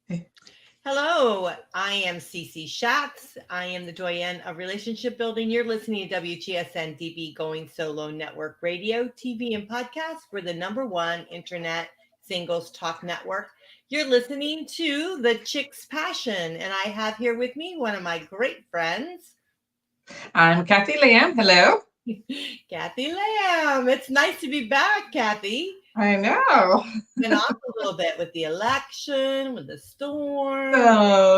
Hey. Hello, I am Cece Schatz. I am the doyenne of relationship building. You're listening to WGSN-DB Going Solo Network Radio, TV, and podcast. We're the #1 internet singles talk network. You're listening to The Chick's Passion, and I have here with me one of my great friends, I'm Kathy Lamb. Hello. Kathy Lamb. It's nice to be back, Kathy. I know. Been off a little bit with the election, with the storm.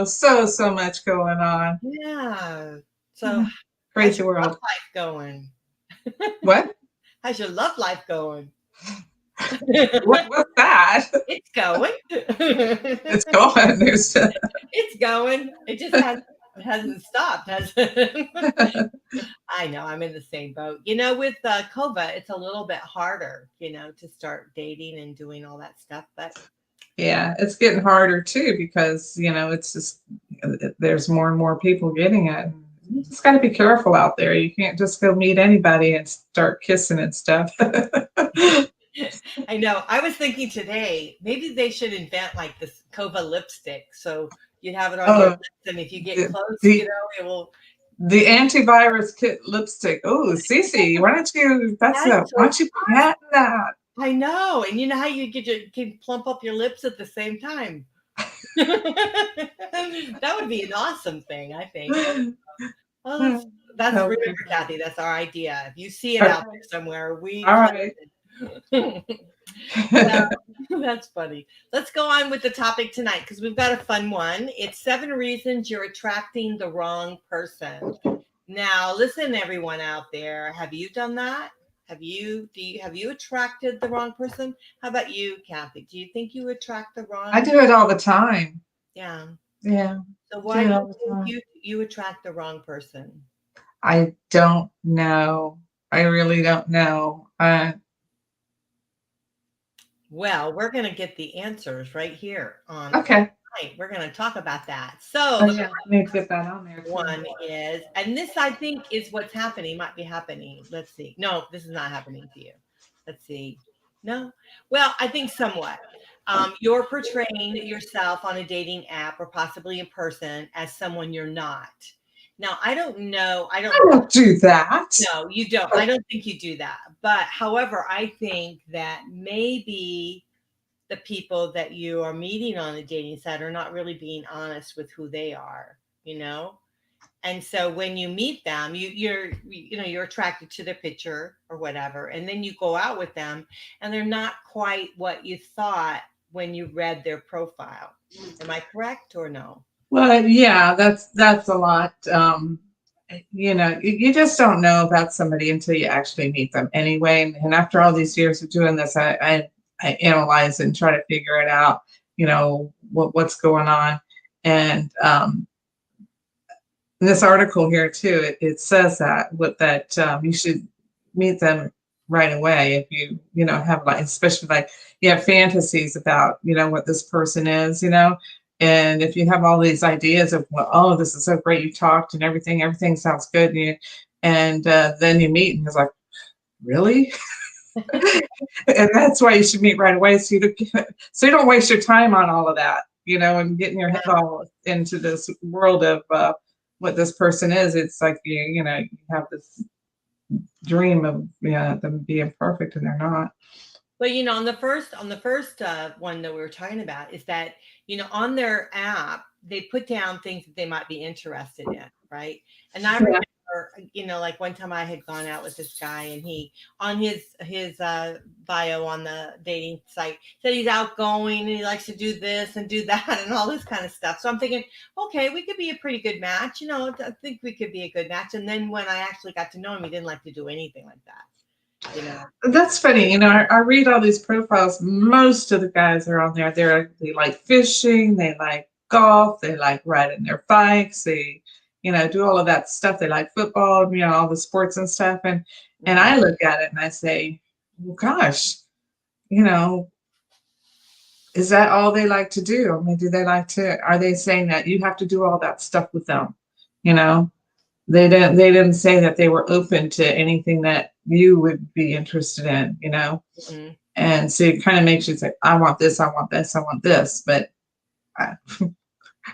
So much going on. Yeah. So how's Crazy your love world. life going? What? How's your love life going? What's that? It's going. It's going. It's going. It just hasn't stopped, has it? I know, I'm in the same boat. With COVID, it's a little bit harder, to start dating and doing all that stuff. But Yeah, it's getting harder too because, it's just there's more and more people getting it. You just got to be careful out there. You can't just go meet anybody and start kissing and stuff. I know. I was thinking today, maybe they should invent like this COVID lipstick. So you'd have it on your Oh, lips, and if you get the, close, the it will. The antivirus kit lipstick. Oh, Cece, why don't you? That's Why so don't you patent that? I know. And you know how you can plump up your lips at the same time. That would be an awesome thing, I think. Well, that's Oh, remember, Kathy, that's our idea. If you see it okay. out there somewhere, we All right. Well, that's funny. Let's go on with the topic tonight because we've got a fun one. It's 7 reasons you're attracting the wrong person. Now, listen, everyone out there. Have you done that? Have you attracted the wrong person? How about you, Kathy? Do you think you attract the I wrong? do it all the time. Yeah. Yeah, So do why it do all you the think time. you attract the wrong person? I don't know. I really don't know. Well, we're going to get the answers right here on Okay. tonight. We're going to talk about that. So Oh the yeah, I need to get that on there too. one is, and this I think is what's happening, might be happening. Let's see. No, this is not happening to you. Let's see. No. Well, I think somewhat. You're portraying yourself on a dating app or possibly in person as someone you're not. Now, I don't know. I I don't don't do that. No, you don't. I don't think you do that. But however, I think that maybe the people that you are meeting on the dating site are not really being honest with who they are, you know? And so when you meet them, you're attracted to their picture or whatever, and then you go out with them and they're not quite what you thought when you read their profile. Am I correct or no? Well, yeah, that's a lot. You just don't know about somebody until you actually meet them anyway. And after all these years of doing this, I analyze and try to figure it out. What's going on, and in this article here too, it says that you should meet them right away if you have like, especially like you have fantasies about what this person is, and if you have all these ideas of, well, oh, this is so great, you talked and everything sounds good, and then you meet and it's like, really? And that's why you should meet right away, so you don't waste your time on all of that, and getting your head all into this world of what this person is. It's like you have this dream of them being perfect and they're not. But on the first one that we were talking about is that on their app they put down things that they might be interested in, right? And I Yeah. remember, like one time I had gone out with this guy, and he on his bio on the dating site said he's outgoing and he likes to do this and do that and all this kind of stuff. So I'm thinking, okay, we could be a pretty good match. I think we could be a good match. And then when I actually got to know him, he didn't like to do anything like that. That's funny. I read all these profiles. Most of the guys are on there. They like fishing, they like golf, they like riding their bikes, they do all of that stuff. They like football, all the sports and stuff. And Mhm. I look at it and I say, well, gosh, you know, is that all they like to do? I mean, are they saying that you have to do all that stuff with them? You know, they didn't say that they were open to anything that you would be interested in. Mhm. And so it kind of makes you say, I want this, I want this, I want this. But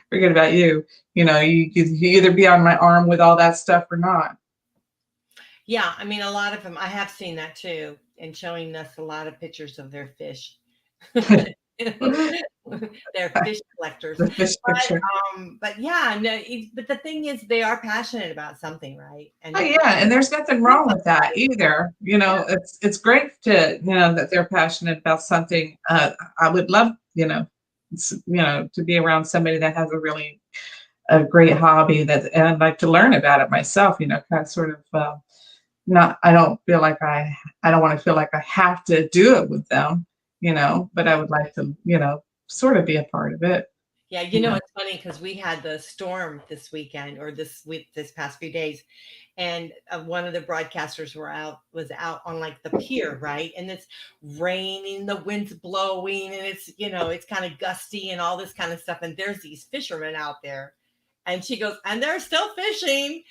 forget about you. You either be on my arm with all that stuff or not. Yeah, I mean, a lot of them, I have seen that too, and showing us a lot of pictures of their fish. They're fish collectors. The fish picture. But yeah, no, but the thing is, they are passionate about something, right? Oh And yeah, and there's nothing wrong with that either. It's great to that they're passionate about something. I would love to be around somebody that has a great hobby and I'd like to learn about it myself. Kind of sort of not. I don't feel like I don't want to feel like I have to do it with them. But I would like to sort of be a part of it. yeah, Yeah. it's funny because we had the storm this weekend or this week, this past few days, and one of the broadcasters was out on like the pier, right? And it's raining, the wind's blowing, and it's kind of gusty and all this kind of stuff. And there's these fishermen out there, and she goes, and they're still fishing,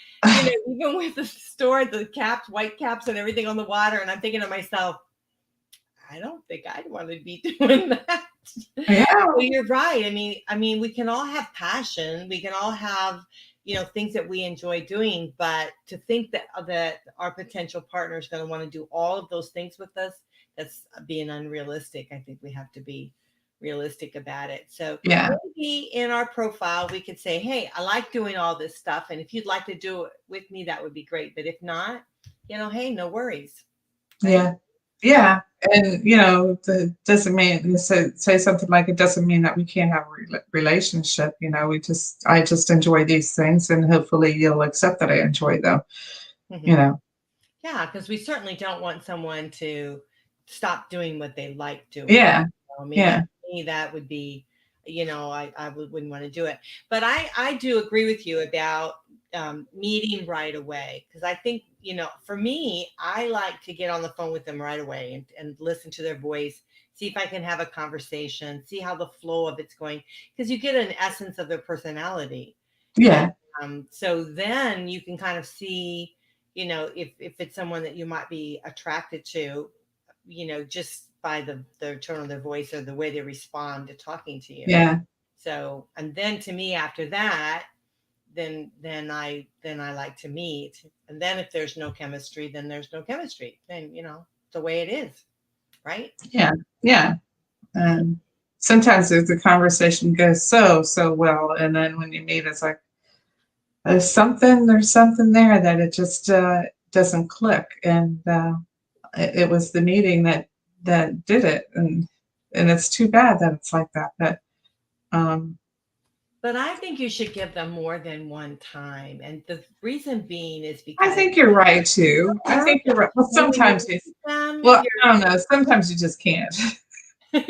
even with the caps, white caps, and everything on the water. And I'm thinking to myself, I don't think I'd want to be doing that. Yeah. Well, you're right. I mean, we can all have passion. We can all have, things that we enjoy doing. But to think that our potential partner is going to want to do all of those things with us, that's being unrealistic. I think we have to be realistic about it. So Yeah. maybe in our profile, we could say, hey, I like doing all this stuff. And if you'd like to do it with me, that would be great. But if not, hey, no worries. Right? Yeah. Yeah. And it doesn't mean you say something like it doesn't mean that we can't have a relationship. I just enjoy these things, and hopefully you'll accept that I enjoy them. Mhm. Yeah, because we certainly don't want someone to stop doing what they like doing. Yeah. I mean, Yeah. to me, that would be, wouldn't want to do it. But I do agree with you about meeting right away. Because I think, for me, I like to get on the phone with them right away and listen to their voice, see if I can have a conversation, see how the flow of it's going. Because you get an essence of their personality. And Yeah. so then you can kind of see, if it's someone that you might be attracted to, just by the tone of their voice or the way they respond to talking to you. Yeah. So, and then to me after that, then I like to meet. And then if there's no chemistry, then there's no chemistry. Then, the way it is, right? Yeah. Yeah. And sometimes the conversation goes so well, and then when you meet, it's like there's something there that it just doesn't click, and it was the meeting that did it, and it's too bad that it's like that. Um, But I think you should give them more than one time. And the reason being is I because think you're right too. I learn think you're right. Well, when you sometimes meet them, well, I don't know. Sometimes you just can't. well,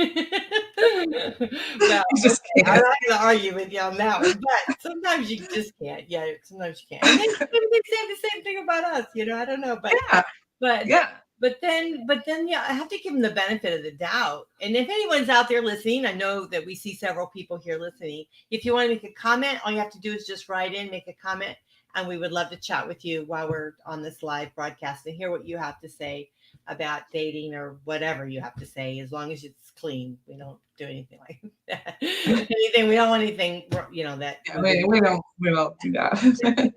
You just okay, I'm can't. not going to argue with you on that one, but sometimes you just can't. Yeah, sometimes you can't. And maybe they say the same thing about us. I don't know, Yeah. but Yeah. but then, yeah, I have to give them the benefit of the doubt. And if anyone's out there listening, I know that we see several people here listening. If you want to make a comment, all you have to do is just write in, make a comment, and we would love to chat with you while we're on this live broadcast and hear what you have to say about dating or whatever you have to say, as long as it's clean. We don't do anything like that. We don't want anything, that Yeah, we don't do that.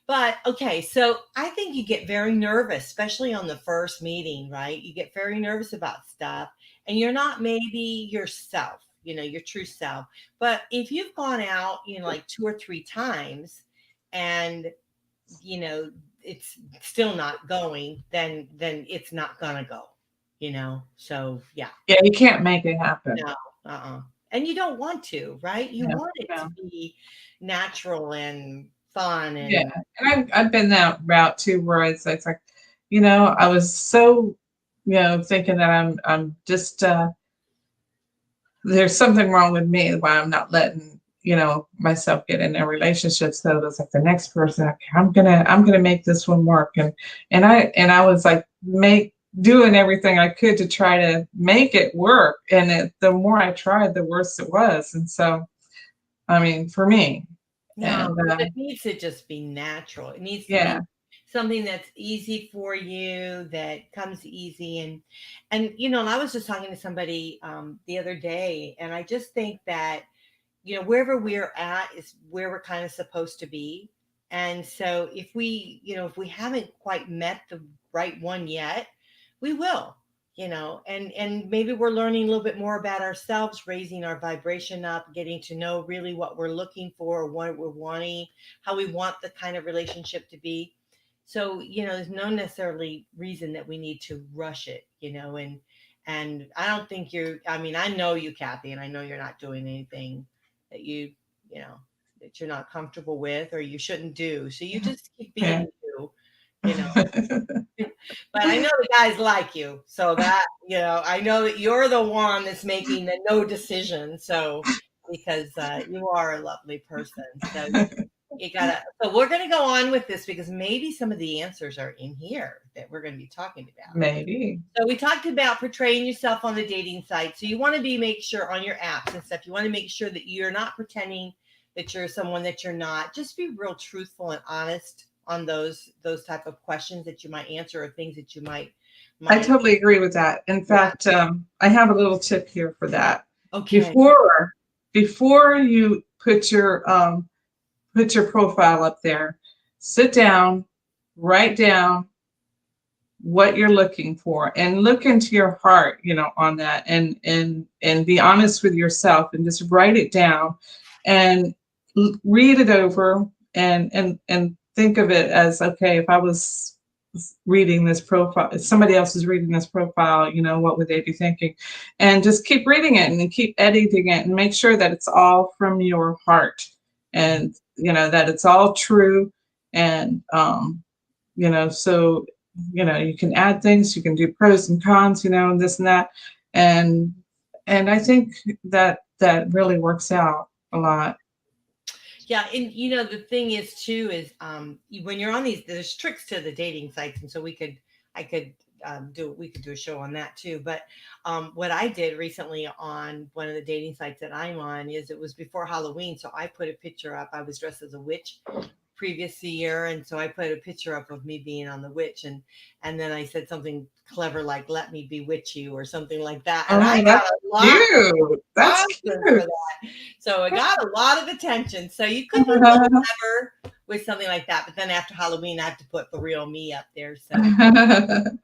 but okay, so I think you get very nervous, especially on the first meeting, right? You get very nervous about stuff and you're not maybe yourself, your true self. But if you've gone out, like 2 or 3 times and, it's still not going, then it's not gonna go, So yeah. Yeah, you can't make it happen. No, and you don't want to, right? You No, want it to no. be natural and fun Yeah, and and I've been that route too, where it's like, I was so, thinking that I'm just there's something wrong with me why I'm not letting myself get in a relationship. So it's like the next person, okay, I'm gonna make this one work, and I was like doing everything I could to try to make it work, and the more I tried, the worse it was, and so I mean for me, no, and it needs to just be natural. It needs to be yeah, something that's easy for you, that comes easy. And I was just talking to somebody the other day, and I just think that wherever we're at is where we're kind of supposed to be. And so if we haven't quite met the right one yet, we will, and maybe we're learning a little bit more about ourselves, raising our vibration up, getting to know really what we're looking for, what we're wanting, how we want the kind of relationship to be. So, there's no necessarily reason that we need to rush it, and I don't think I know you, Kathy, and I know you're not doing anything that you know, that you're not comfortable with or you shouldn't do. So you just keep Yeah. being you know. But I know the guys like you. So that, I know that you're the one that's making the no decision. So because you are a lovely person. So so we're gonna go on with this because maybe some of the answers are in here that we're gonna be talking about. Maybe. So we talked about portraying yourself on the dating site. So you want to make sure on your apps and stuff, you want to make sure that you're not pretending that you're someone that you're not. Just be real truthful and honest on those type of questions that you might answer or things that you might. I totally agree with that. In fact, I have a little tip here for that. Okay. Before you put your profile up there, sit down, write down what you're looking for, and look into your heart, on that, and be honest with yourself, and just write it down, and read it over, and think of it as, okay, if I was reading this profile, if somebody else is reading this profile, what would they be thinking? And just keep reading it and keep editing it and make sure that it's all from your heart, and that it's all true, and so you can add things, you can do pros and cons, and this and that, and I think that really works out a lot. Yeah, and the thing is too is when you're on these, there's tricks to the dating sites, and so we could do a show on that too. But what I did recently on one of the dating sites that I'm on is it was before Halloween, so I put a picture up. I was dressed as a witch previous year, and so I put a picture up of me being on the witch, and then I said something clever like "Let me bewitch you" or something like that, and I got a lot cute. That's cute cute. for that. So it got a lot of attention. So you could be clever with something like that, but then after Halloween, I have to put the real me up there. So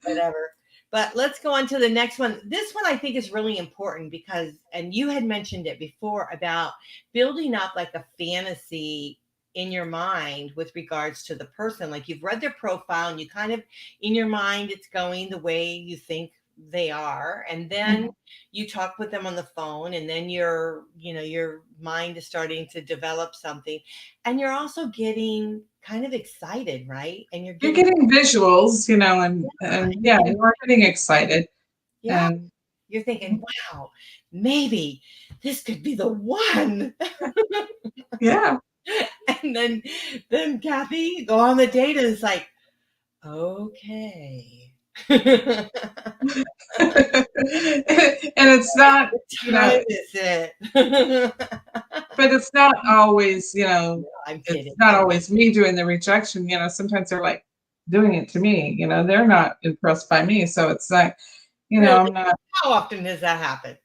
whatever. But let's go on to the next one. This one I think is really important because, and you had mentioned it before about building up like a fantasy in your mind with regards to the person. Like you've read their profile and you kind of in your mind it's going the way you think they are, and then you talk with them on the phone, and then your mind is starting to develop something, and you're also getting kind of excited, right? And you're getting visuals, and yeah, you are getting excited. Yeah. And you're thinking, wow, maybe this could be the one. Yeah. And then Kathy, you go on the date and it's like, okay. And it's not, What is it? but it's not always, I'm kidding. it's not always me doing the rejection. Sometimes they're like doing it to me. They're not impressed by me. So it's like, Really? I'm not. How often does that happen?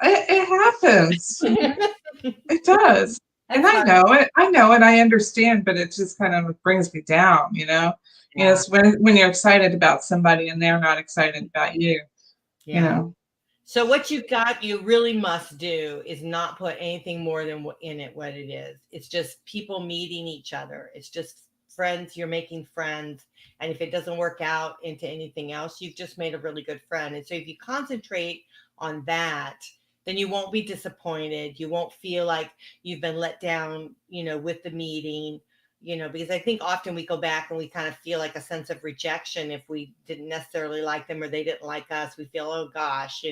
It happens. It does. And That's I know it, I understand, but it just kind of brings me down, Yes, when you're excited about somebody and they're not excited about you, So what you really must do is not put anything more than what it is. It's just people meeting each other. It's just friends. You're making friends. And if it doesn't work out into anything else, you've just made a really good friend. And so if you concentrate on that, then you won't be disappointed. You won't feel like you've been let down, with the meeting, because I think often we go back and we kind of feel like a sense of rejection if we didn't necessarily like them or they didn't like us. We feel, oh gosh,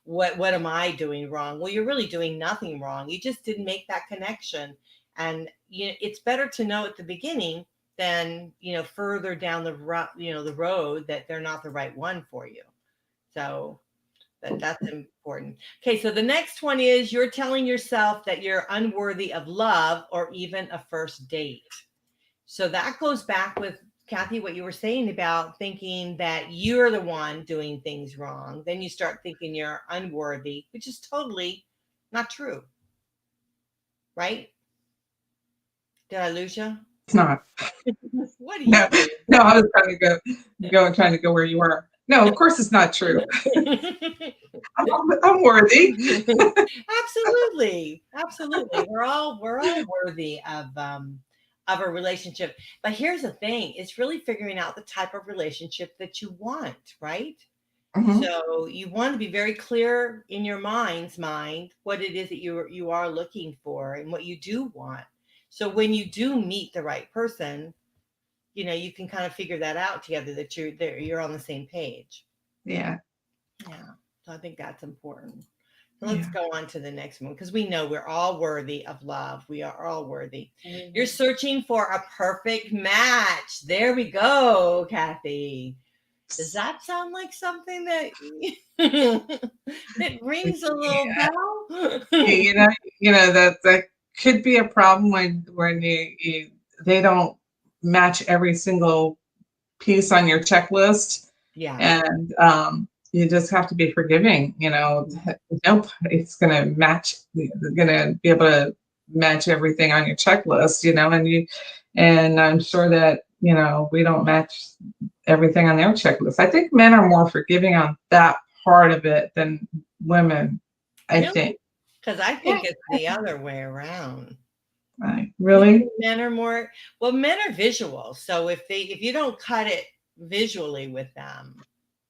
what am I doing wrong? Well, you're really doing nothing wrong. You just didn't make that connection. And it's better to know at the beginning than, further down the road that they're not the right one for you. So that's important. Okay, so the next one is you're telling yourself that you're unworthy of love or even a first date. So that goes back with Kathy, what you were saying about thinking that you're the one doing things wrong. Then you start thinking you're unworthy, which is totally not true. right? Did I lose you? It's not. What do you No, think? no, I was trying to go where you were. No, of course it's not true. I'm worthy. Absolutely, absolutely. We're all worthy of a relationship. But here's the thing: it's really figuring out the type of relationship that you want, right? Mhm. So you want to be very clear in your mind's mind what it is that you are looking for and what you do want. So when you do meet the right person, you can kind of figure that out together, that you're on the same page. Yeah, Yeah. So I think that's important. Let's yeah. go on to the next one, because we know we're all worthy of love. We are all worthy. You're Mhm. searching for a perfect match. There we go, Kathy. Does that sound like something that that rings a little bell? You know, that could be a problem when they don't match every single piece on your checklist, Yeah. and you just have to be forgiving. Nobody's gonna be able to match everything on your checklist. And I'm sure that we don't match everything on their checklist. I think men are more forgiving on that part of it than women. I Really? think. Because I Yeah. think it's the other way around. Right. You Really? think men are more, well, men are visual. So if you don't cut it visually with them,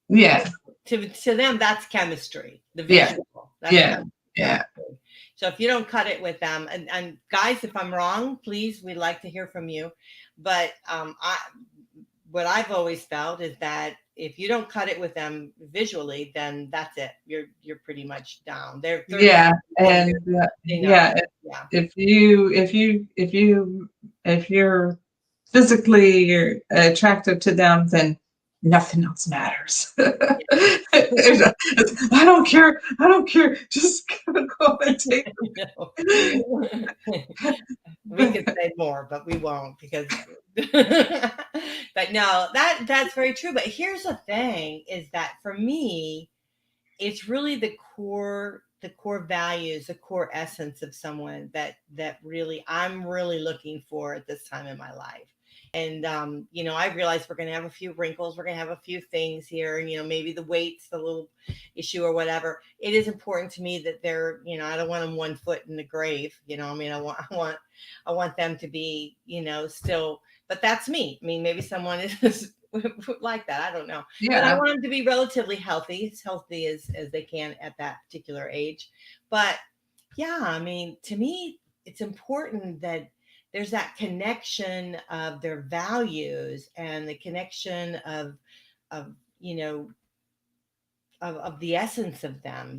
Yeah. to them, that's chemistry. The Yeah. visual, that's Yeah. chemistry. That's Yeah. big. So if you don't cut it with them, and guys, if I'm wrong, please, we'd like to hear from you. But what I've always felt is that if you don't cut it with them visually, then that's it. You're pretty much down. They're Yeah. on And they know. yeah, Yeah. if you're physically attractive to them, then nothing else matters. I don't care. I don't care. Just go and take. No. We could say more, but we won't, because but no, that's very true. But here's the thing, is that for me, it's really the core values, the core essence of someone that really I'm really looking for at this time in my life. And I realize we're going to have a few wrinkles, we're going to have a few things here, and maybe the weight's the little issue or whatever. It is important to me that they're, I don't want them 1 foot in the grave. I mean, I want them to be, still, but that's me. I mean, maybe someone is like that, I don't know, but I Yeah. want them to be relatively healthy, as healthy as they can at that particular age. But yeah, I mean, to me, it's important that there's that connection of their values, and the connection of you know of the essence of them.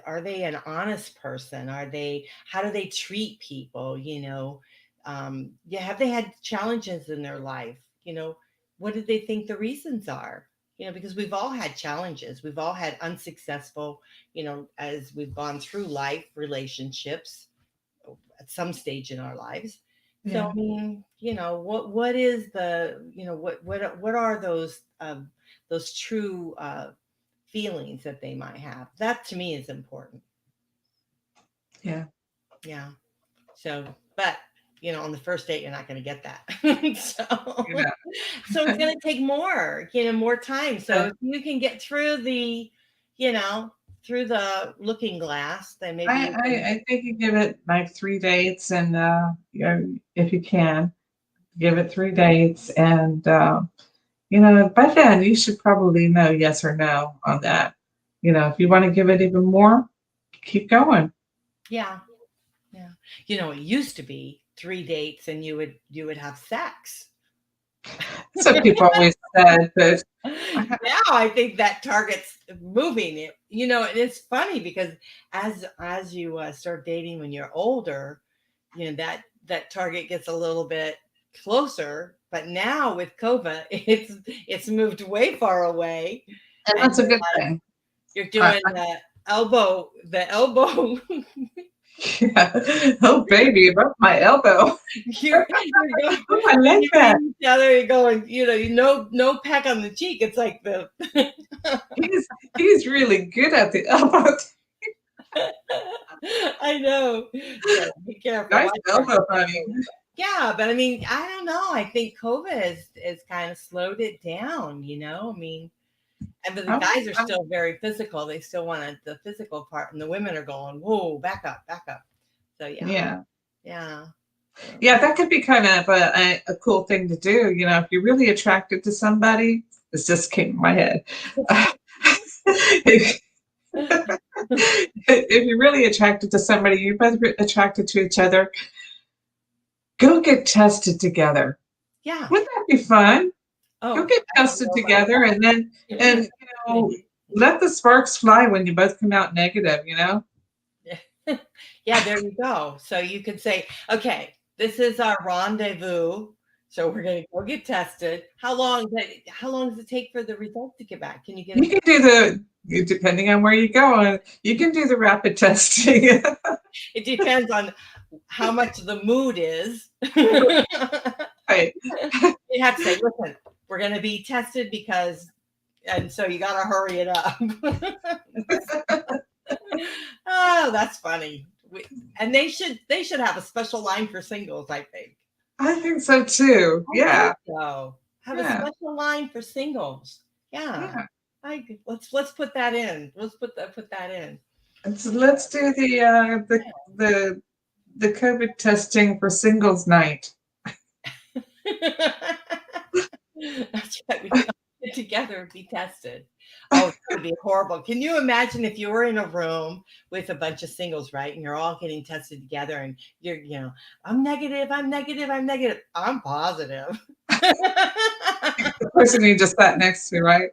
Are they an honest person? How do they treat people? Yeah, have they had challenges in their life? What do they think the reasons are? Because we've all had challenges, we've all had unsuccessful, as we've gone through life, relationships at some stage in our lives. So Yeah. I mean, what is the, what are those true feelings that they might have? That to me is important. Yeah. Yeah. So, but on the first date, you're not going to get that. so, Yeah. so it's going to take more time. So if you can get through you know, through the looking glass, then maybe I, you I can. I think you give it like 3 dates, and if you can give it 3 dates, and by then you should probably know yes or no on that. If you want to give it even more, keep going. Yeah. Yeah. It used to be 3 dates and you would have sex. That's what people always said, but Now I think that target's moving it. And it's funny because as you start dating when you're older, that target gets a little bit closer. But now with COVID, it's moved way far away, and and that's a good thing. you're I, doing the elbow. yeah. Oh, baby, about my elbow. You're going, Oh, I when like you that. meet each other, you're going, no peck on the cheek. It's like the He's he's really good at the elbow. I know. So be careful. Nice Watch out. elbow, honey. Yeah, but I mean, I don't know. I think COVID has kind of slowed it down, you know? I mean, but the I'm, guys are I'm, still very physical. They still want the physical part, and the women are going, whoa, back up, back up. So yeah, yeah. yeah. So, Yeah, that could be kind of a cool thing to do. You know, if you're really attracted to somebody, this just came in my head. if, if you're really attracted to somebody, you're both attracted to each other, go get tested together. yeah. Wouldn't that be fun? Go Oh, get I don't tested know about together and that. let the sparks fly when you both come out negative, you know? Yeah, there you go. So you could say, okay, this is our rendezvous. So we're gonna go get tested. How long does it take for the result to get back? Can you get You them? can do depending on where you go, you can do the rapid testing. It depends on how much the mood is. Right. You have to say, listen, we're gonna be tested because, and so you gotta hurry it up. Oh, that's funny. And they should have a special line for singles, I think. I think so too. I think Yeah. so. Have a Yeah. special line for singles. Yeah. Yeah. Let's put that in. Let's put that in. And so let's do the COVID testing for singles night. That's right. We all get together and be tested. Oh, that would be horrible. Can you imagine if you were in a room with a bunch of singles, right? And you're all getting tested together and I'm negative, I'm negative, I'm negative. I'm positive. The person you just sat next to, right?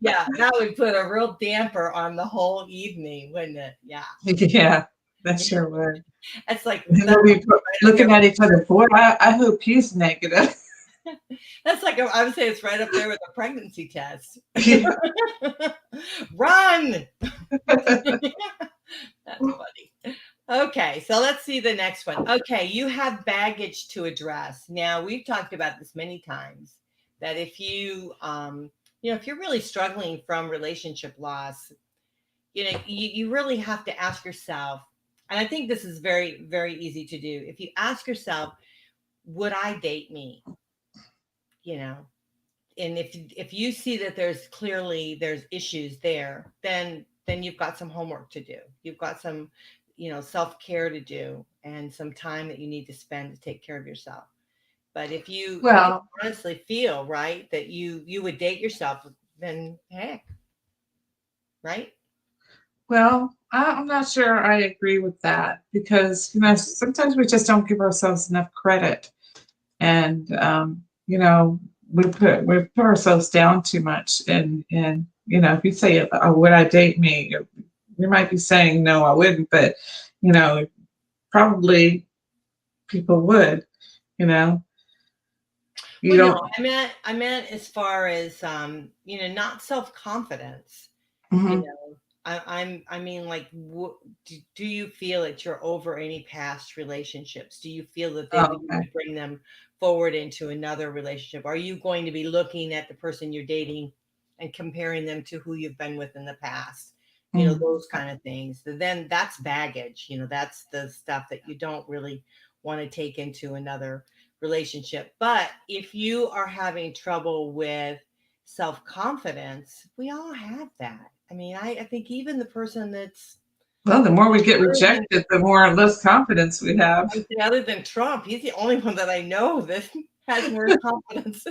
Yeah, that would put a real damper on the whole evening, wouldn't it? Yeah. Yeah, that sure would. It's like And then that's we'll be right up there. looking at each other. Boy, I hope he's negative. That's like I would say it's right up there with a pregnancy test. Yeah. Run. That's funny. Okay, so let's see the next one. Okay, you have baggage to address. Now, we've talked about this many times that if if you're really struggling from relationship loss, you really have to ask yourself, and I think this is very, very easy to do. If you ask yourself, would I date me? You know, and if you see that there's issues there, then you've got some homework to do. You've got some self-care to do and some time that you need to spend to take care of yourself. But if you Well, honestly feel right that you would date yourself, then heck, right? I'm not sure I agree with that because sometimes we just don't give ourselves enough credit, and we put ourselves down too much. And if you say, oh, would I date me? You might be saying no, I wouldn't, but you know, probably people would. You know, you Well, no, don't. I meant as far as not self-confidence. You Mhm. know, I mean, like, do you feel that you're over any past relationships? Do you feel that Oh, you okay. would bring them forward into another relationship? Are you going to be looking at the person you're dating and comparing them to who you've been with in the past? Mhm. Those kind of things. Then that's baggage. That's the stuff that you don't really want to take into another relationship. But if you are having trouble with self confidence, we all have that. I mean, I think even the person that's Well, the more we get other than, rejected, the more or less confidence we have. I would say other than Trump, he's the only one that I know that has more confidence.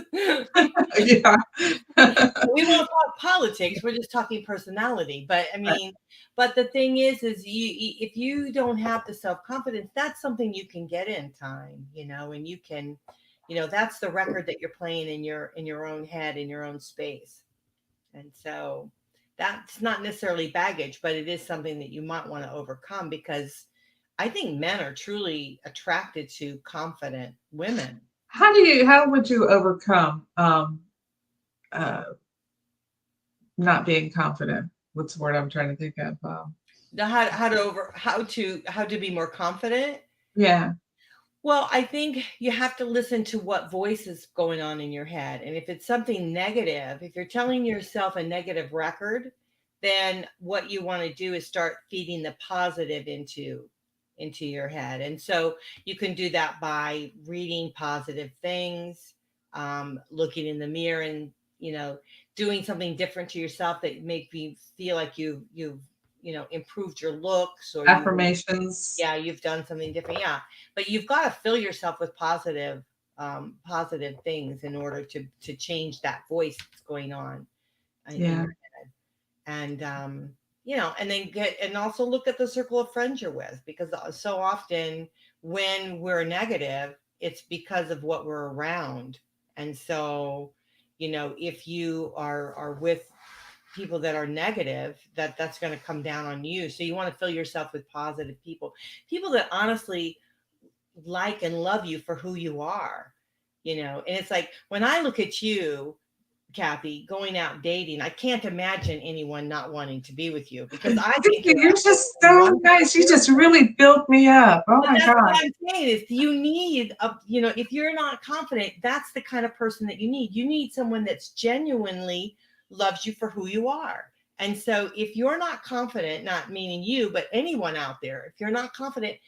Yeah. We won't talk politics. We're just talking personality. But I mean, but the thing is if you don't have the self confidence, that's something you can get in time, and you can, that's the record that you're playing in your own head, in your own space. And so that's not necessarily baggage, but it is something that you might want to overcome because I think men are truly attracted to confident women. How would you overcome uh, not being confident? What's the word I'm trying to think of? How to be more confident. Yeah. Well, I think you have to listen to what voice is going on in your head. And if it's something negative, if you're telling yourself a negative record, then what you want to do is start feeding the positive into your head. And so you can do that by reading positive things, looking in the mirror, and doing something different to yourself that make you feel like you've improved your looks, or Affirmations. you've done something different. Yeah, but you've got to fill yourself with positive things in order to change that voice that's going on in Yeah. your head. And and then also look at the circle of friends you're with, because so often when we're negative, it's because of what we're around. And so if you are with people that are negative, that's going to come down on you. So you want to fill yourself with positive people that honestly like and love you for who you are. And it's like, when I look at you, Kathy, going out dating, I can't imagine anyone not wanting to be with you, because I think You're just so nice. You just really built me up. Oh but my that's God. what I'm saying is, you need if you're not confident, that's the kind of person that you need. You need someone that's genuinely loves you for who you are. And so if you're not confident, not meaning you, but anyone out there, if you're not confident,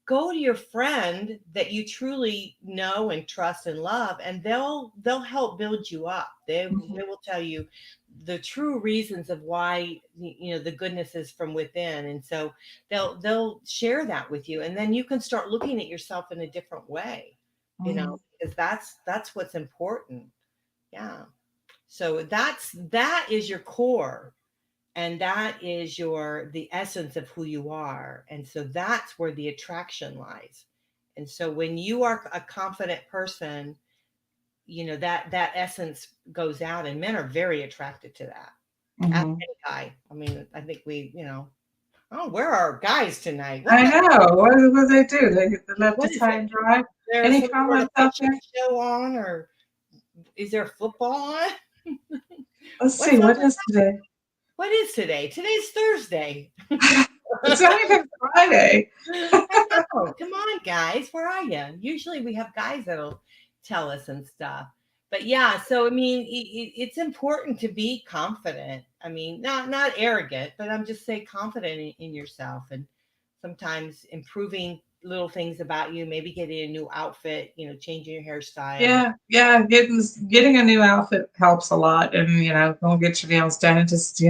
go to your friend that you truly know and trust and love, and they'll help build you up. They will tell you the true reasons of why the goodness is from within. And so they'll share that with you, and then you can start looking at yourself in a different way, because that's what's important. Yeah. So that is your core, and that is the essence of who you are. And so that's where the attraction lies. And so when you are a confident person, that essence goes out, and men are very attracted to that. Ask Mm-hmm. any guy. I mean, I think oh, where are guys tonight? I know. What do they do? They left What us is high it? and dry. There's Any some sort of comments out pitching there? show on, or is there football on? Let's see. What's up What with is today? what is today? Today's Thursday. It's not even Friday. I know. Come on, guys. Where are you? Usually we have guys that'll tell us and stuff. But yeah, so I mean, it's important to be confident. I mean, not arrogant, but I'm just saying confident in yourself, and sometimes improving little things about you, maybe getting a new outfit, changing your hairstyle. Yeah. Getting a new outfit helps a lot, and go get your nails done, and just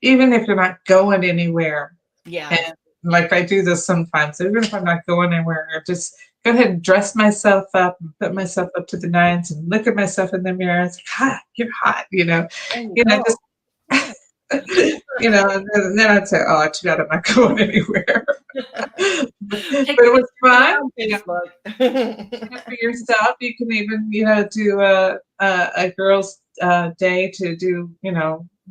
even if you're not going anywhere. Yes. And like I do this sometimes, even if I'm not going anywhere, I just go ahead and dress myself up and put myself up to the nines and look at myself in the mirror. It's like, hot, you're hot, There you just, go. Yeah. and then I'd say, oh, too bad I'm not going anywhere. but Take it a was picture of fun. that on Facebook. For yourself, you can even, do a girls' day to do,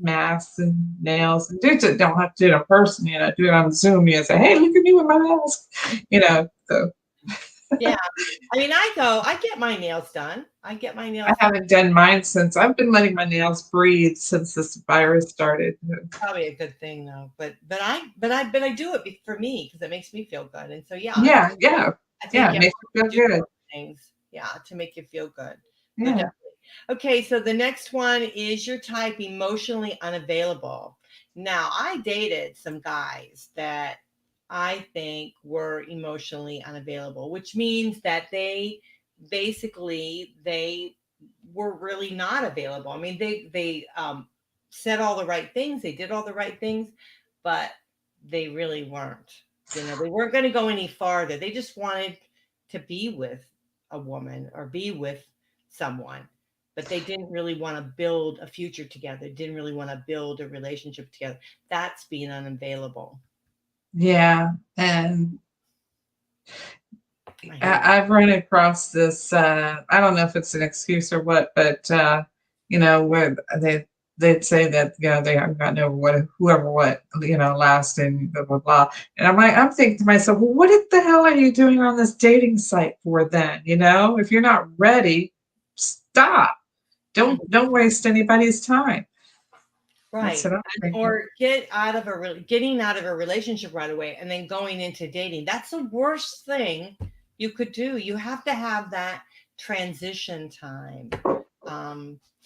masks and nails, and don't have to do it in person, do it on Zoom. You say, hey, look at me with my mask, So Yeah. I mean, I get my nails done. I get my I nails haven't done mine since I've been letting my nails breathe since this virus started. probably a good thing though. But I do it for me, because it makes me feel good. And so yeah, Yeah, I think yeah, you it have makes you to feel do good. those things, yeah, to make you feel good. So Yeah. definitely. Okay, so the next one is your type emotionally unavailable. Now, I dated some guys that I think were emotionally unavailable, which means that they were really not available. I mean, they said all the right things, they did all the right things, but they really weren't. They weren't going to go any farther. They just wanted to be with a woman or be with someone, but they didn't really want to build a future together, didn't really want to build a relationship together. That's being unavailable. Yeah. And I hate I've run across this. I don't know if it's an excuse or what, but where they'd say that they haven't gotten over whoever last and blah blah blah. And I'm thinking to myself, well, what the hell are you doing on this dating site for then? If you're not ready, stop. it. Don't waste anybody's time. That's Right. what I'm thinking. Or getting out of a relationship right away and then going into dating. That's the worst thing you could do. You have to have that transition time,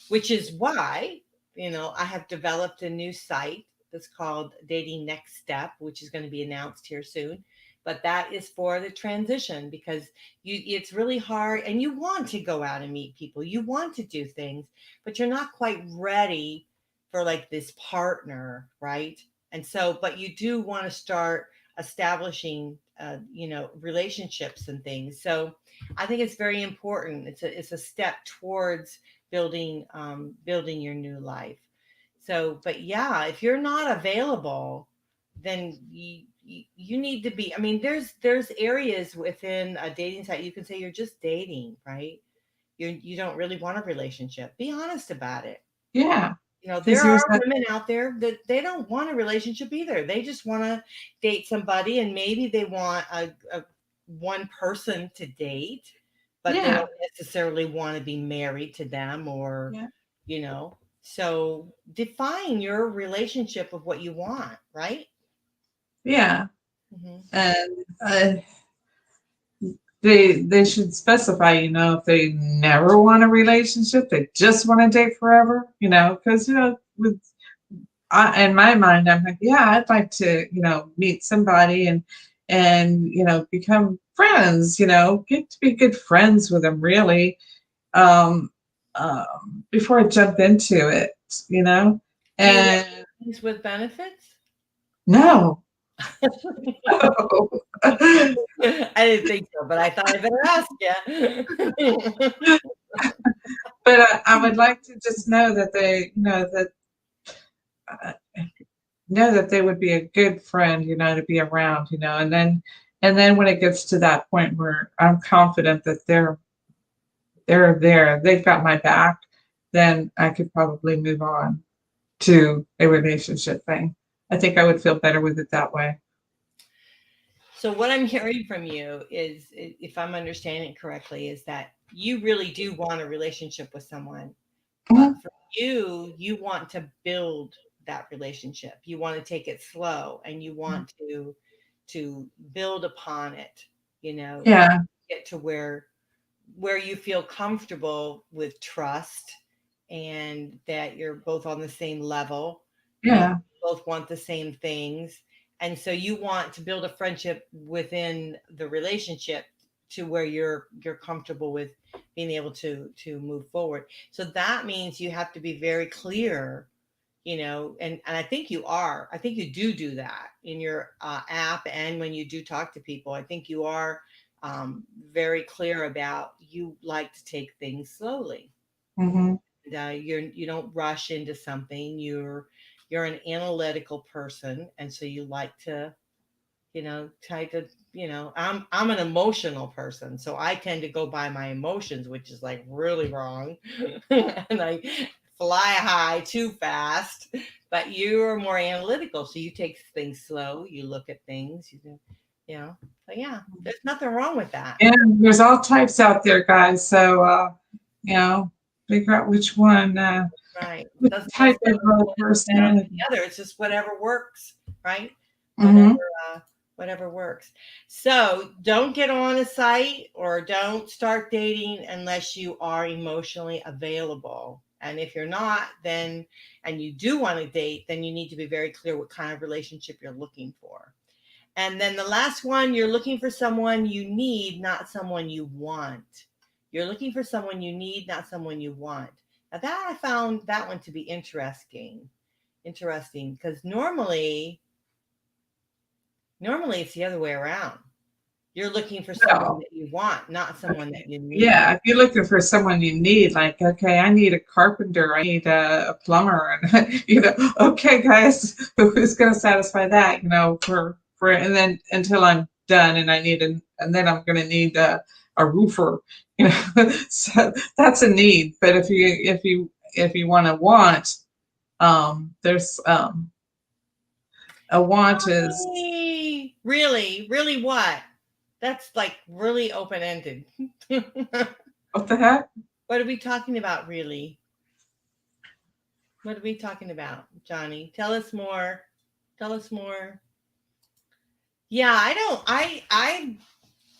which is why, I have developed a new site that's called Dating Next Step, which is going to be announced here soon. But that is for the transition, because it's really hard, and you want to go out and meet people. You want to do things, but you're not quite ready for like this partner, right? And so, but you do want to start establishing, relationships and things. So I think it's very important. It's a step towards building your new life. So, but yeah, if you're not available, then you need to be. I mean, there's areas within a dating site you can say you're just dating, right? You don't really want a relationship. Be honest about it. Yeah. There Because are there's that. women out there that they don't want a relationship either. They just want to date somebody, and maybe they want a one person to date, but they Yeah. don't necessarily want to be married to them, or, Yeah. so define your relationship of what you want, right? Yeah. Hmm. And they should specify, if they never want a relationship, they just want to date forever, because with in my mind, I'm like, yeah, I'd like to, meet somebody and become friends, get to be good friends with them, really, um, before I jump into it, you know, Do you want and things with benefits? no. I didn't think so, but I thought I better ask you. But I would like to just know that they, uh, know that they would be a good friend, to be around, and then when it gets to that point where I'm confident that they're there, they've got my back, then I could probably move on to a relationship thing. I think I would feel better with it that way. So what I'm hearing from you is, if I'm understanding correctly, is that you really do want a relationship with someone, but Mhm. for you, you want to build that relationship. You want to take it slow, and you want to build upon it, Yeah, get to where you feel comfortable with trust, and that you're both on the same level, and yeah, both want the same things. And so you want to build a friendship within the relationship to where you're comfortable with being able to move forward. So that means you have to be very clear, and I think you are. I think you do that in your app, and when you do talk to people, I think you are very clear about you like to take things slowly. hmm You don't rush into something. You're an analytical person, and so you like to, try to, I'm an emotional person, so I tend to go by my emotions, which is like really wrong. And I fly high too fast. But you're more analytical, so you take things slow, you look at things, you know. So yeah, there's nothing wrong with that. And there's all types out there, guys. So, you know, figure out Right. which Doesn't type of necessarily mean one is better than personality. the other. It's just whatever works, right? Whatever, Hmm. uh, whatever works. So don't get on a site or don't start dating unless you are emotionally available. And if you're not, then, and you do want to date, then you need to be very clear what kind of relationship you're looking for. And then the last one, you're looking for someone you need, not someone you want. You're looking for someone you need, not someone you want. Now that I found that one to be interesting. Interesting, because normally it's the other way around. You're looking for someone Well, that you want, not someone that okay. you need. Yeah, if you're looking for someone you need, like, okay, I need a carpenter, I need a plumber, and okay, guys, who's going to satisfy that, and then until I'm done, and and then I'm going to need a roofer, so that's a need. But if you there's a want is Really, really, really what? That's like really open ended. what the heck? What are we talking about, really? What are we talking about, Johnny? Tell us more. Tell us more. Yeah, I don't.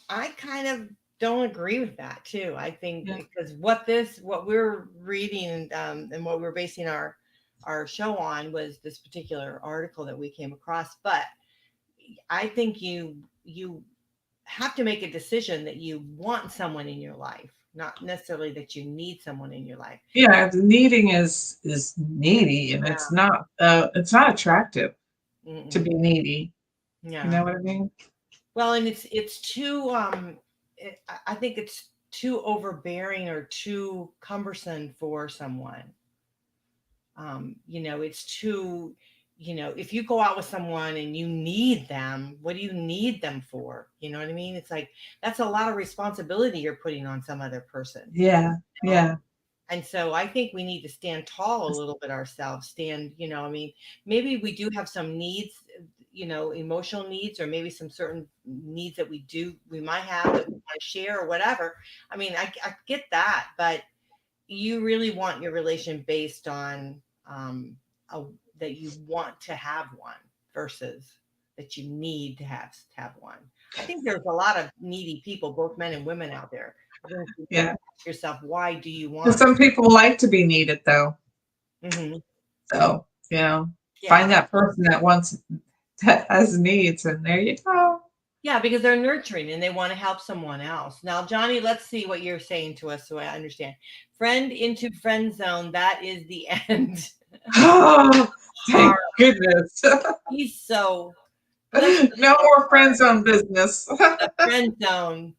I kind of don't agree with that too. I think Yeah. because what we're reading, and what we're basing our show on was this particular article that we came across. But I think you have to make a decision that you want someone in your life, not necessarily that you need someone in your life. Yeah, the needing is needy, and Yeah. it's not attractive to Mm-mm. be needy. You Yeah. know what I mean? Well, and it's too I think it's too overbearing or too cumbersome for someone. It's too, if you go out with someone and you need them, what do you need them for? You know what I mean? It's like that's a lot of responsibility you're putting on some other person. Yeah, You know? yeah. And so I think we need to stand tall a little bit ourselves. Maybe we do have some needs, emotional needs, or maybe some certain needs that we might have that we want to share or whatever. I mean, I get that, but you really want your relation based on a, that you want to have one versus that you need to have one. I think there's a lot of needy people, both men and women out there. I think you have to Yeah. ask yourself, why do you And want? some people like to be needed, though. Hmm. So, find Yeah. that person that has needs, and there you go. Yeah, because they're nurturing and they want to help someone else. Now, Johnny, let's see what you're saying to us so I understand. Friend into friend zone, that is the end. Oh, thank Hard. goodness. He's so, bless his No little more heart. friends on business. The friend zone.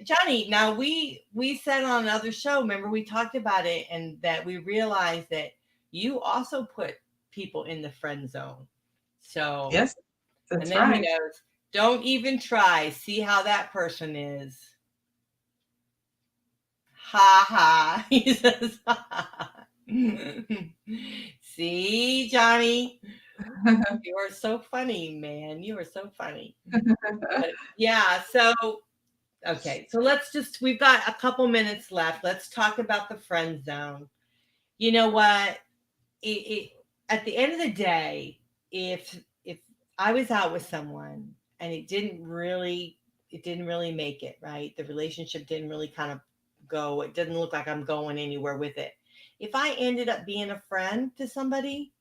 Johnny, now we said on another show, remember we talked about it, and that we realized that you also put people in the friend zone. So, Yes, and that's then he right. goes, don't even try. See how that person is. Ha ha. He says, ha, ha. See, Johnny, you are so funny, man. You are so funny. But yeah, so okay, so we've got a couple minutes left. Let's talk about the friend zone. You know what? At the end of the day, if I was out with someone and it didn't really make it, right? The relationship didn't really kind of go. It didn't look like I'm going anywhere with it. If I ended up being a friend to somebody,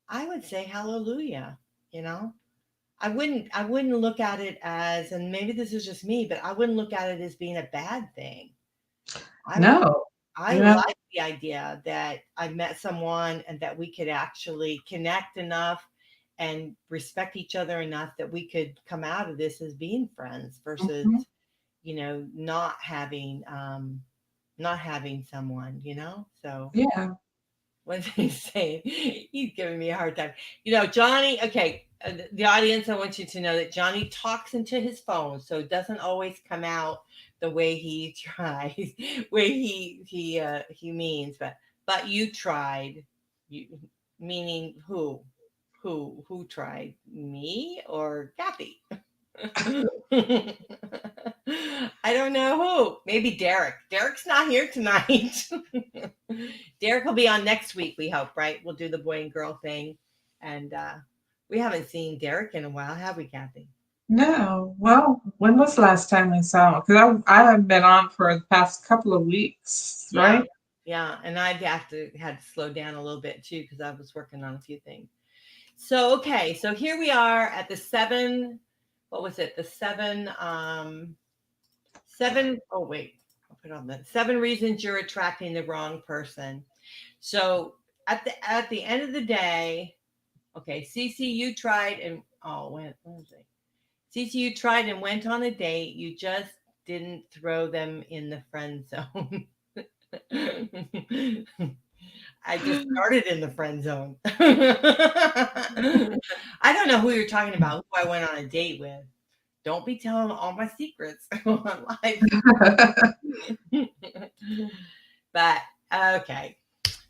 I would say hallelujah, you know? I wouldn't look at it as, and maybe this is just me, but I wouldn't look at it as being a bad thing. I No, I you know, like the idea that I met someone and that we could actually connect enough and respect each other enough that we could come out of this as being friends versus, mhm. not having someone, So Yeah. what he's saying, he's giving me a hard time. Johnny, okay, the audience, I want you to know that Johnny talks into his phone, so it doesn't always come out the way he tries, way he means, but you tried, you meaning who tried, me or Kathy? I don't know who. Maybe Derek. Derek's not here tonight. Derek will be on next week, we hope, right? We'll do the boy and girl thing. And we haven't seen Derek in a while, have we, Kathy? No. Well, when was the last time I saw him? Because I haven't been on for the past couple of weeks, Yeah. right? Yeah. And I've had to slow down a little bit too because I was working on a few things. So okay, so here we are at the seven. What was it? The seven. Seven. Oh wait, I'll put it on the 7 reasons you're attracting the wrong person. So at the end of the day, okay, Cece, you tried and what was it? Cece, you tried and went on a date. You just didn't throw them in the friend zone. I just started in the friend zone. I don't know who you're talking about, who I went on a date with. Don't be telling all my secrets on live. But okay.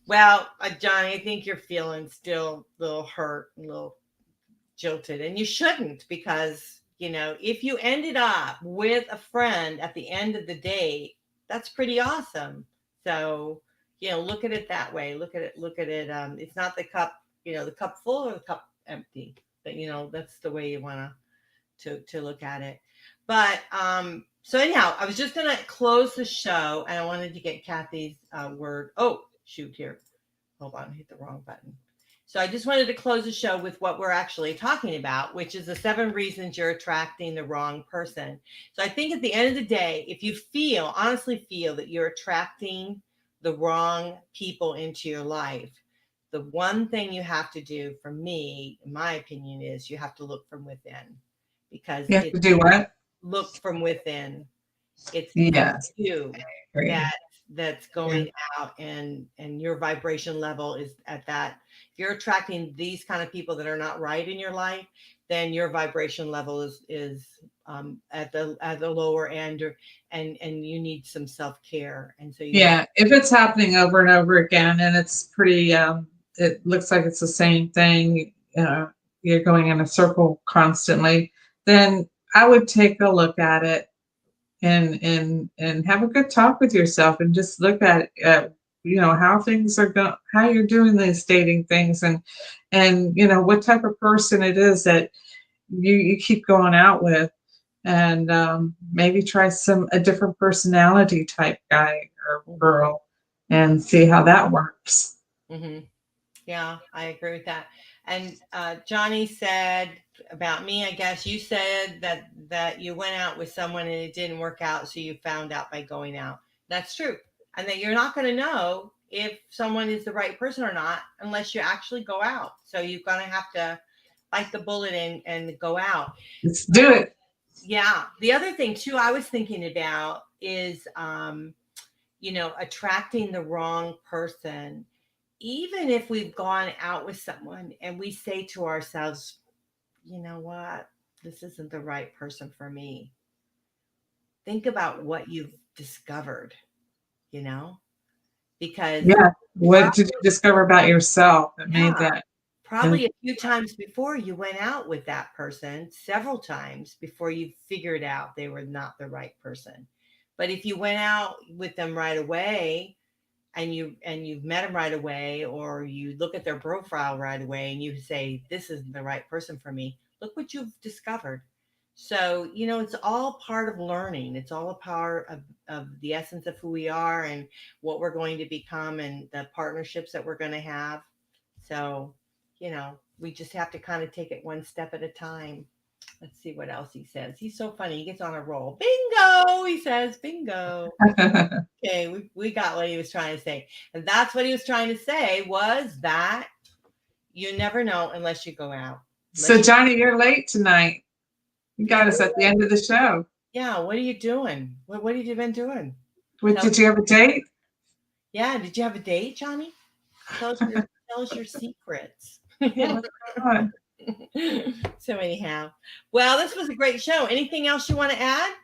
Well, Johnny, I think you're feeling still a little hurt, a little jilted, and you shouldn't because if you ended up with a friend at the end of the day, that's pretty awesome. So look at it that way. Look at it. Look at it. It's not the cup, the cup full or the cup empty. But that's the way you want to look at it. But so anyhow, I was just gonna close the show, and I wanted to get Kathy's word. Oh shoot, here. hold on, I hit the wrong button. So I just wanted to close the show with what we're actually talking about, which is the 7 reasons you're attracting the wrong person. So I think at the end of the day, if you honestly feel that you're attracting the wrong people into your life, the one thing you have to do, for me, in my opinion, is you have to look from within, because You have to do what? Look from within. It's Yes. you Great. that's going out, and your vibration level is at that. If you're attracting these kind of people that are not right in your life, then your vibration level is at the lower end, and you need some self-care. And so if it's happening over and over again, and it's pretty it looks like it's the same thing, you're going in a circle constantly, then I would take a look at it and have a good talk with yourself, and just look at how things are going, how you're doing these dating things, and what type of person it is that you keep going out with, and maybe try a different personality type guy or girl and see how that works. Mm-hmm. Yeah, I agree with that. And Johnny said about me, I guess you said that you went out with someone and it didn't work out, so you found out by going out. That's true. And that you're not going to know if someone is the right person or not unless you actually go out. So you're going to have to bite the bullet and go out. Let's do it. Yeah. The other thing too, I was thinking about is, attracting the wrong person. Even if we've gone out with someone and we say to ourselves, you know what, this isn't the right person for me. Think about what you've discovered, because what did you discover about yourself that made that? Probably a few times before you went out with that person, several times before you figured out they were not the right person. But if you went out with them right away, and you've met them right away, or you look at their profile right away and you say, this isn't the right person for me, look what you've discovered. So, it's all part of learning. It's all a part of the essence of who we are and what we're going to become and the partnerships that we're going to have. So, we just have to kind of take it one step at a time. Let's see what else he says. He's so funny. He gets on a roll. Bingo, he says, bingo. Okay, we got what he was trying to say. And that's what he was trying to say, was that you never know unless you go out. So, Johnny, you're late tonight. You got us at the end of the show. Yeah, what are you doing? What have you been doing? Did you have a date? Yeah, did you have a date, Johnny? Tell us your secrets. Yeah, So anyhow, well, this was a great show. Anything else you want to add?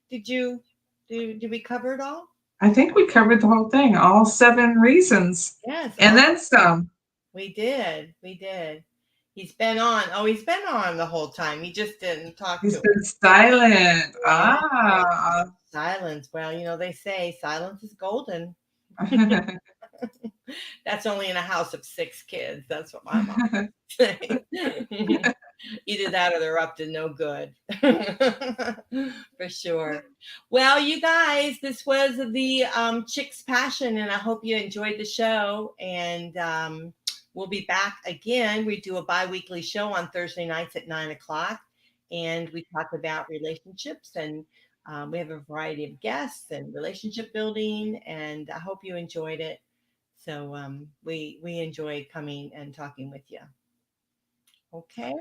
Did we cover it all? I think we covered the whole thing, all 7 reasons. Yes. And then some. We did. He's been on. Oh, he's been on the whole time. He just didn't talk to us. He's been silent. Yeah. Silence. Well, they say silence is golden. That's only in a house of 6 kids. That's what my mom would say. Either that or they're up to no good. For sure. Well, you guys, this was the Chick's Passion, and I hope you enjoyed the show. And we'll be back again. We do a bi-weekly show on Thursday nights at 9:00, and we talk about relationships, and we have a variety of guests and relationship building, and I hope you enjoyed it. So we enjoy coming and talking with you. Okay.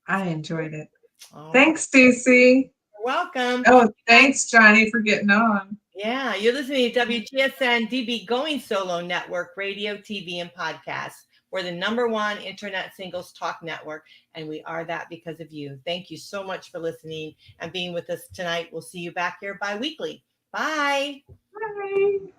I enjoyed it. All Thanks, Stacey. You're welcome. Oh, thanks, Johnny, for getting on. Yeah, you're listening to WGSN-DB Going Solo Network, radio, TV, and podcasts. We're the #1 internet singles talk network, and we are that because of you. Thank you so much for listening and being with us tonight. We'll see you back here bi-weekly. Bye. Bye.